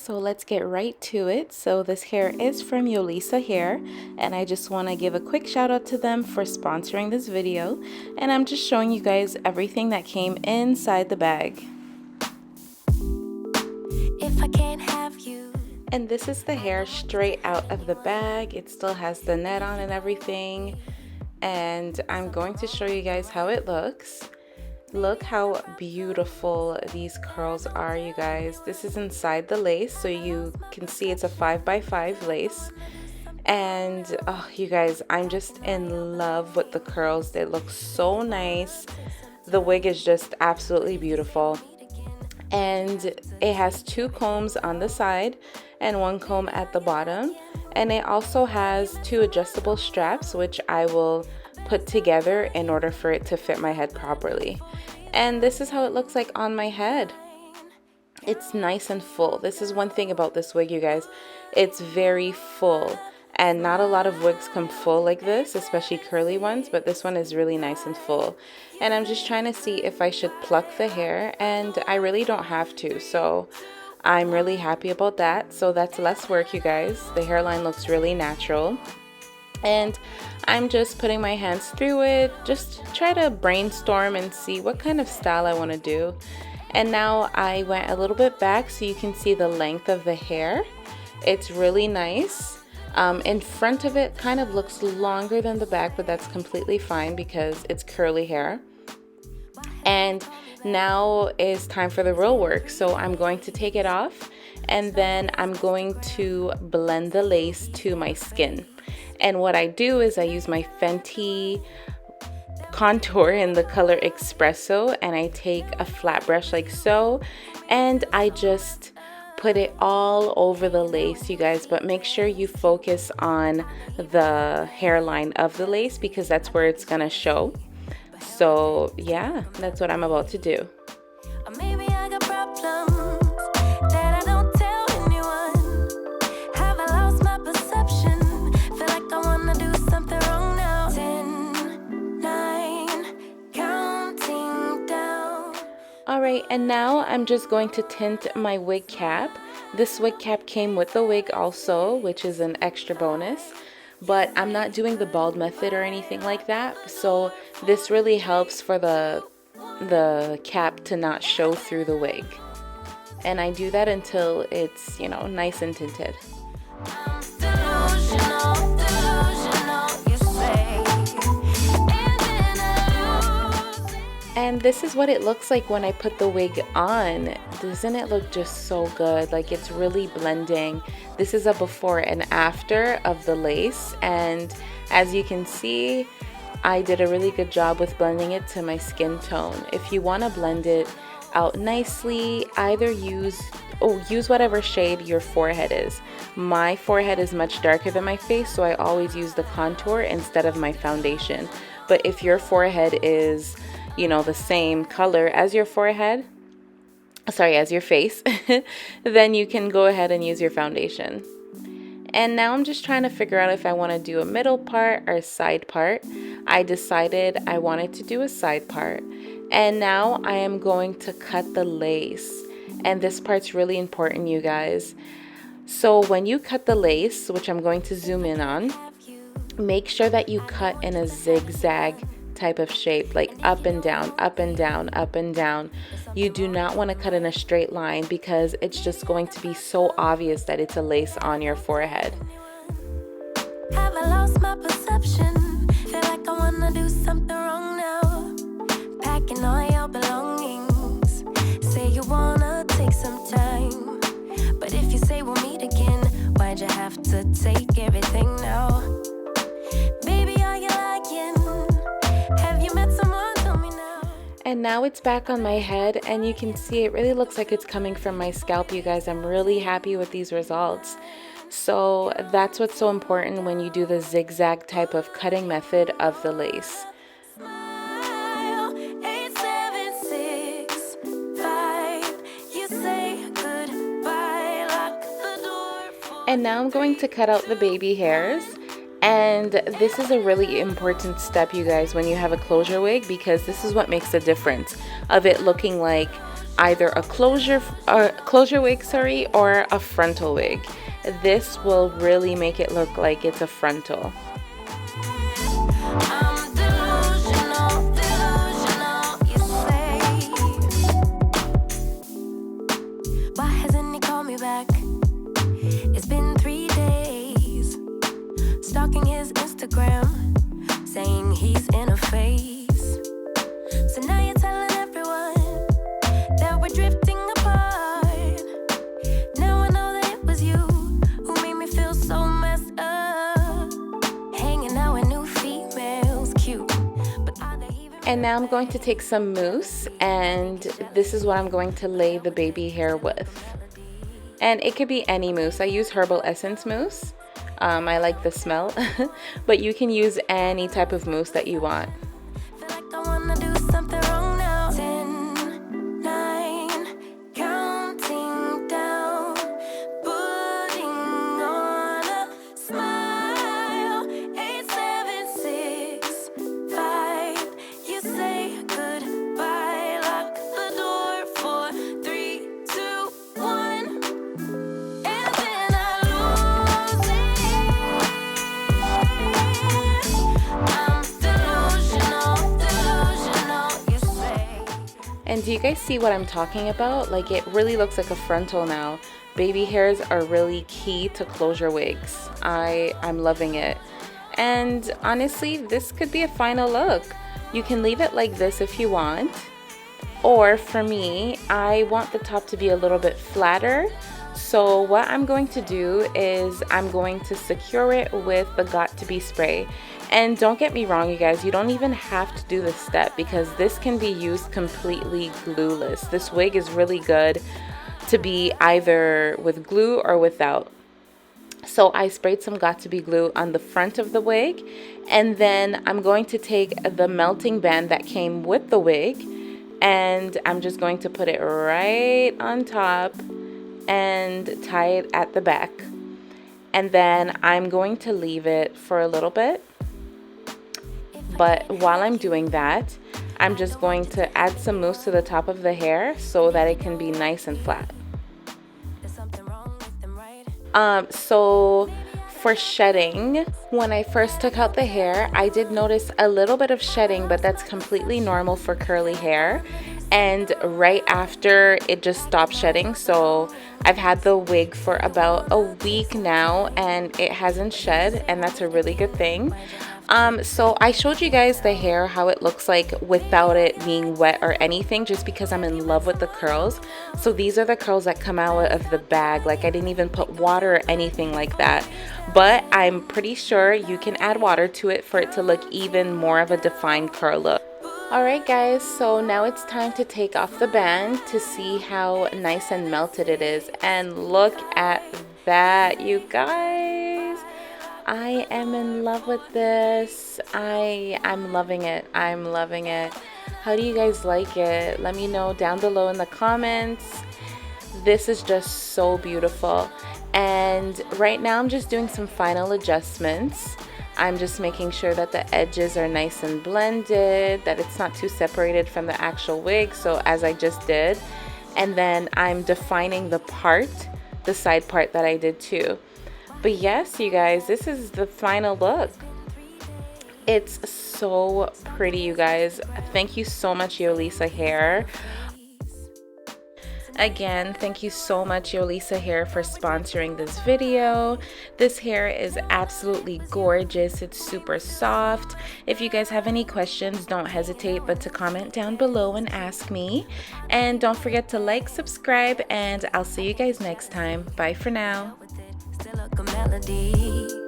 So let's get right to it. So this hair is from Yolissa Hair, and I just want to give a quick shout out to them for sponsoring this video. And I'm just showing you guys everything that came inside the bag. If I can't have you. And this is the hair straight out of the bag. It still has the net on and everything. And I'm going to show you guys how it looks. Look how beautiful these curls are, you guys. This is inside the lace, so you can see it's a 5x5 lace. And oh, you guys, I'm just in love with the curls. They look so nice. The wig is just absolutely beautiful. And it has 2 combs on the side and 1 comb at the bottom. And it also has 2 adjustable straps, which I will put together in order for it to fit my head properly. And this is how it looks like on my head. It's nice and full. This is one thing about this wig, you guys. It's very full, and not a lot of wigs come full like this, especially curly ones, but this one is really nice and full. And I'm just trying to see if I should pluck the hair, and I really don't have to, so I'm really happy about that. So that's less work, you guys. The hairline looks really natural. And I'm just putting my hands through it, just try to brainstorm and see what kind of style I want to do. And now I went a little bit back so you can see the length of the hair. It's really nice. In front of it kind of looks longer than the back, but that's completely fine because it's curly hair. And now is time for the real work. So I'm going to take it off, and then I'm going to blend the lace to my skin. And what I do is I use my Fenty contour in the color Espresso, and I take a flat brush like so, and I just put it all over the lace, you guys. But make sure you focus on the hairline of the lace because that's where it's gonna show. So yeah, that's what I'm about to do. Maybe I got problems that I don't tell anyone. Have I lost my perception? Feel like I wanna do something wrong now. 10, 9, counting down. Alright, and now I'm just going to tint my wig cap. This wig cap came with the wig also, which is an extra bonus. But I'm not doing the bald method or anything like that. So this really helps for the cap to not show through the wig. And I do that until it's, you know, nice and tinted. And this is what it looks like when I put the wig on. Doesn't it look just so good? Like, it's really blending. This is a before and after of the lace, and as you can see, I did a really good job with blending it to my skin tone. If you want to blend it out nicely, either use whatever shade your forehead is. My forehead is much darker than my face, so I always use the contour instead of my foundation. But if your forehead is, you know, the same color as your forehead, as your face, then you can go ahead and use your foundation. And now I'm just trying to figure out if I want to do a middle part or a side part. I decided I wanted to do a side part. And now I am going to cut the lace. And this part's really important, you guys. So when you cut the lace, which I'm going to zoom in on, make sure that you cut in a zigzag type of shape, like up and down, up and down, up and down. You do not want to cut in a straight line because it's just going to be so obvious that it's a lace on your forehead. Have I lost my perception? Feel like I wanna do something wrong now. Packing all your belongings. Say you wanna take some time, but if you say we'll meet again, why'd you have to take everything now? Baby, are you lying? Have you met someone? Tell me now. And now it's back on my head, and you can see it really looks like it's coming from my scalp, you guys. I'm really happy with these results. So that's what's so important when you do the zigzag type of cutting method of the lace. And now I'm going to cut out the baby hairs. And this is a really important step, you guys, when you have a closure wig, because this is what makes the difference of it looking like either a closure wig, sorry, or a frontal wig. This will really make it look like it's a frontal. Why hasn't he called me back? It's been 3 days. Stalking his Instagram, saying he's in a phase. So now you're telling everyone that we're drifting apart. Now I know that it was you who made me feel so messed up. Hanging out with new females, cute. But are they even... And now I'm going to take some mousse, and this is what I'm going to lay the baby hair with. And it could be any mousse. I use herbal essence mousse. I like the smell, but you can use any type of mousse that you want. Feel like I wanna do something wrong now. 10, 9, counting down, putting on a smile. 8, 7, 6, 5. You say goodbye, lock the door for 3, 2, 1, and then I lose it. I'm delusional, you say. And do you guys see what I'm talking about? Like, it really looks like a frontal now. Baby hairs are really key to closure wigs. I'm loving it. And honestly, this could be a final look. You can leave it like this if you want. Or for me, I want the top to be a little bit flatter. So what I'm going to do is I'm going to secure it with the Got2b spray. And don't get me wrong, you guys, you don't even have to do this step because this can be used completely glueless. This wig is really good to be either with glue or without. So I sprayed some Got2b glue on the front of the wig, and then I'm going to take the melting band that came with the wig, and I'm just going to put it right on top and tie it at the back. And then I'm going to leave it for a little bit. But while I'm doing that, I'm just going to add some mousse to the top of the hair so that it can be nice and flat. So for shedding, when I first took out the hair, I did notice a little bit of shedding, but that's completely normal for curly hair. And right after, it just stopped shedding. So I've had the wig for about a week now and it hasn't shed, and that's a really good thing. So I showed you guys the hair, how it looks like without it being wet or anything, just because I'm in love with the curls. So these are the curls that come out of the bag. Like, I didn't even put water or anything like that, but I'm pretty sure you can add water to it for it to look even more of a defined curl look. Alright guys, so now it's time to take off the band to see how nice and melted it is. And look at that, you guys. I am in love with this. I'm loving it. I'm loving it. How do you guys like it? Let me know down below in the comments. This is just so beautiful. And right now I'm just doing some final adjustments. I'm just making sure that the edges are nice and blended, that it's not too separated from the actual wig, so as I just did. And then I'm defining the part, the side part that I did too. But yes, you guys, this is the final look. It's so pretty, you guys. Thank you so much, Yolissa Hair. Again, thank you so much, Yolissa Hair, for sponsoring this video. This hair is absolutely gorgeous. It's super soft. If you guys have any questions, don't hesitate but to comment down below and ask me. And don't forget to like, subscribe, and I'll see you guys next time. Bye for now. Still like a melody.